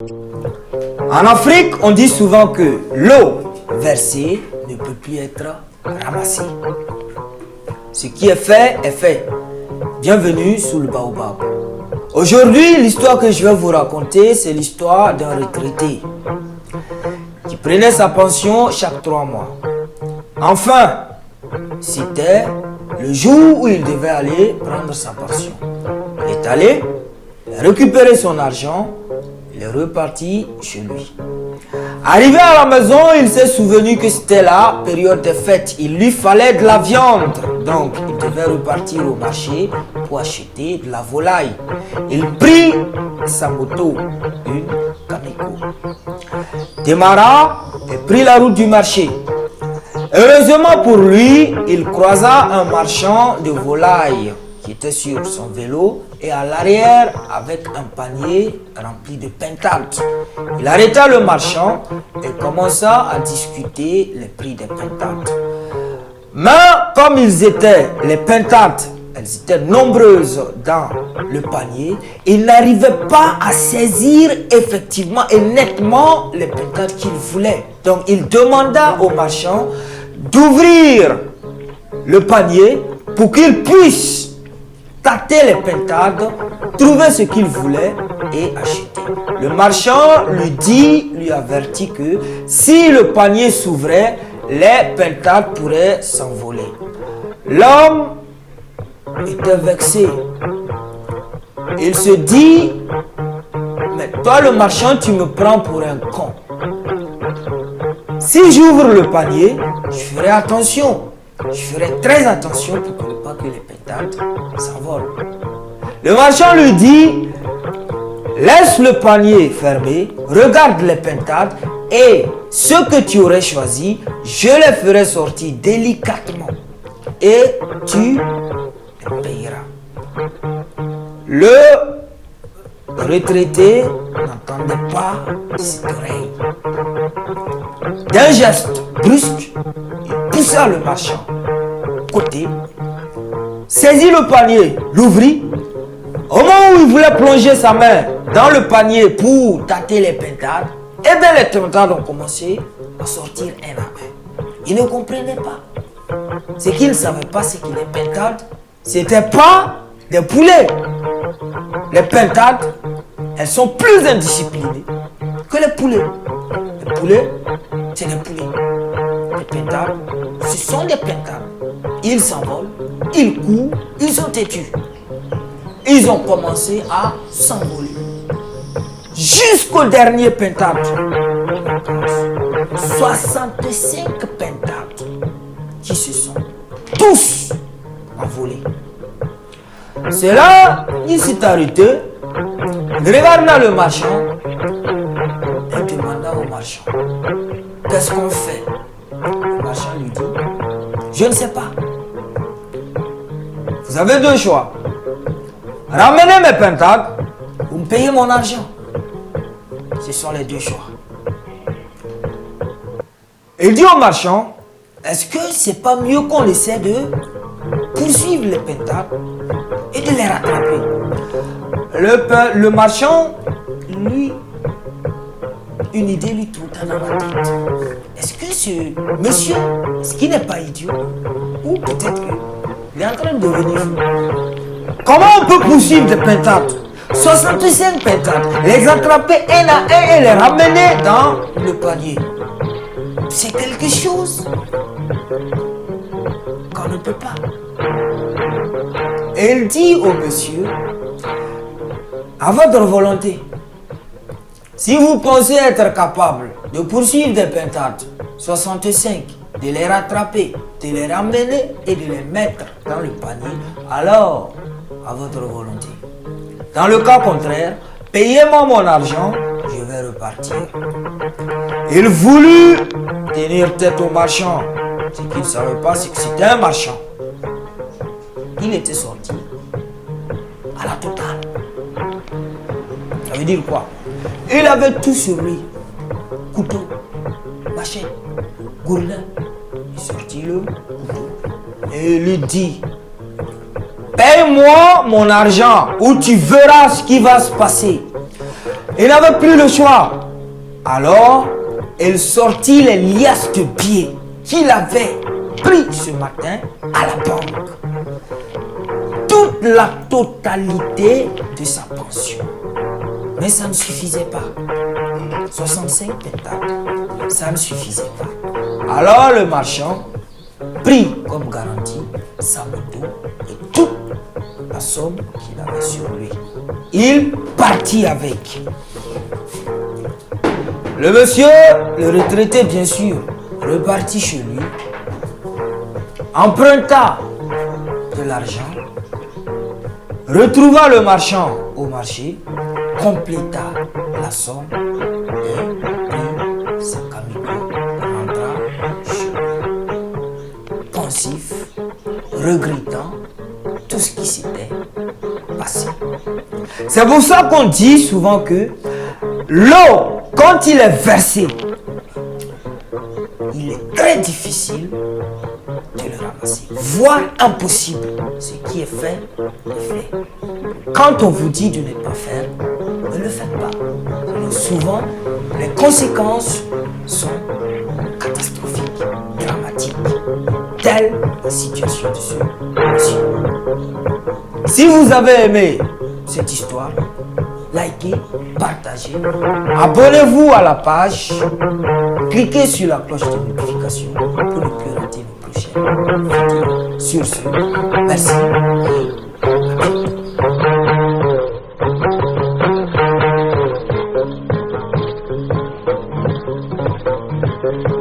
En Afrique, on dit souvent que l'eau versée ne peut plus être ramassée. Ce qui est fait est fait. Bienvenue sous le baobab. Aujourd'hui, l'histoire que je vais vous raconter, c'est l'histoire d'un retraité qui prenait sa pension chaque 3 mois. Enfin, c'était le jour où il devait aller prendre sa pension. Il est allé, il a récupéré son argent, il est reparti chez lui. Arrivé à la maison, il s'est souvenu que c'était la période des fêtes. Il lui fallait de la viande. Donc, il devait repartir au marché pour acheter de la volaille. Il prit sa moto, une Cameco, démarra et prit la route du marché. Heureusement pour lui, il croisa un marchand de volailles qui était sur son vélo et à l'arrière avec un panier rempli de pintades. Il arrêta le marchand et commença à discuter les prix des pintades. Mais comme les pintades, elles étaient nombreuses dans le panier, il n'arrivait pas à saisir effectivement et nettement les pintades qu'il voulait. Donc il demanda au marchand d'ouvrir le panier pour qu'il puisse tâter les pintades, trouver ce qu'il voulait et acheter. Le marchand lui avertit que si le panier s'ouvrait, les pintades pourraient s'envoler. L'homme était vexé. Il se dit, mais toi le marchand, tu me prends pour un con. Si j'ouvre le panier, je ferai attention. Je ferai très attention pour ne pas que les pintades s'envolent. Le marchand lui dit, laisse le panier fermé, regarde les pintades et ce que tu aurais choisi, je les ferai sortir délicatement et tu les payeras. Le retraité n'entendait pas de cette oreille. D'un geste brusque, il poussa le marchand côté, saisit le panier, l'ouvrit. Au moment où il voulait plonger sa main dans le panier pour tâter les pintades, et bien les pintades ont commencé à sortir un à un. Il ne comprenait pas. Ce qu'il ne savait pas, c'est que les pintades, ce n'étaient pas des poulets. Les pintades, elles sont plus indisciplinées que les poulets. Les poulets, c'est des poulets. Les pintades, ce sont des pintades. Ils s'envolent, ils courent, ils sont têtus. Ils ont commencé à s'envoler. Jusqu'au dernier pintade. 65 pintades qui se sont tous envolés. C'est là, il s'est arrêté, il regarda le marchand et demanda au marchand, qu'est-ce qu'on fait? Le marchand lui dit, je ne sais pas. Vous avez 2 choix. Ramenez mes pintades, vous me payez mon argent. Ce sont les 2 choix. Il dit au marchand, est-ce que c'est pas mieux qu'on essaie de poursuivre les pintades et de les rattraper? Le marchand, lui, une idée lui trotta dans la tête. Est-ce que ce monsieur, ce qui n'est pas idiot, ou peut-être qu'il est en train de devenir fou? Comment on peut poursuivre des pintades? 65 pintades, les attraper un à un et les ramener dans le panier. C'est quelque chose qu'on ne peut pas. Et il dit au monsieur, à votre volonté, si vous pensez être capable de poursuivre des pintades, 65, de les rattraper, de les ramener et de les mettre dans le panier, alors à votre volonté. Dans le cas contraire, payez-moi mon argent, je vais repartir. Il voulut tenir tête au marchand. Ce qu'il ne savait pas, c'est que c'était un marchand. Il était sorti à la totale. Ça veut dire quoi? Il avait tout sur lui. Couteau, machette, gourdin. Il sortit le couteau et il lui dit, paye-moi mon argent ou tu verras ce qui va se passer. Il n'avait plus le choix. Alors, il sortit les liasses de billets qu'il avait pris ce matin à la banque. Toute la totalité de sa pension. Mais ça ne suffisait pas. 65 pétales, ça ne suffisait pas. Alors le marchand prit comme garantie sa moto et toute la somme qu'il avait sur lui. Il partit avec. Le monsieur, le retraité bien sûr, repartit chez lui, emprunta de l'argent, retrouva le marchand au marché, compléta la somme et prit sa camico, rentra chez lui. Pensif, regrettant tout ce qui s'était passé. C'est pour ça qu'on dit souvent que l'eau, quand il est versé, il est très difficile de le ramasser, voire impossible. Ce qui est fait, est fait. Quand on vous dit de ne pas faire, ne le faites pas. Donc souvent, les conséquences sont catastrophiques, dramatiques, telle la situation de ce monsieur. Si vous avez aimé cette histoire, likez, partagez, abonnez-vous à la page, cliquez sur la cloche de notification pour ne plus rater nos prochaines vidéos. Sur ce, merci et à bientôt.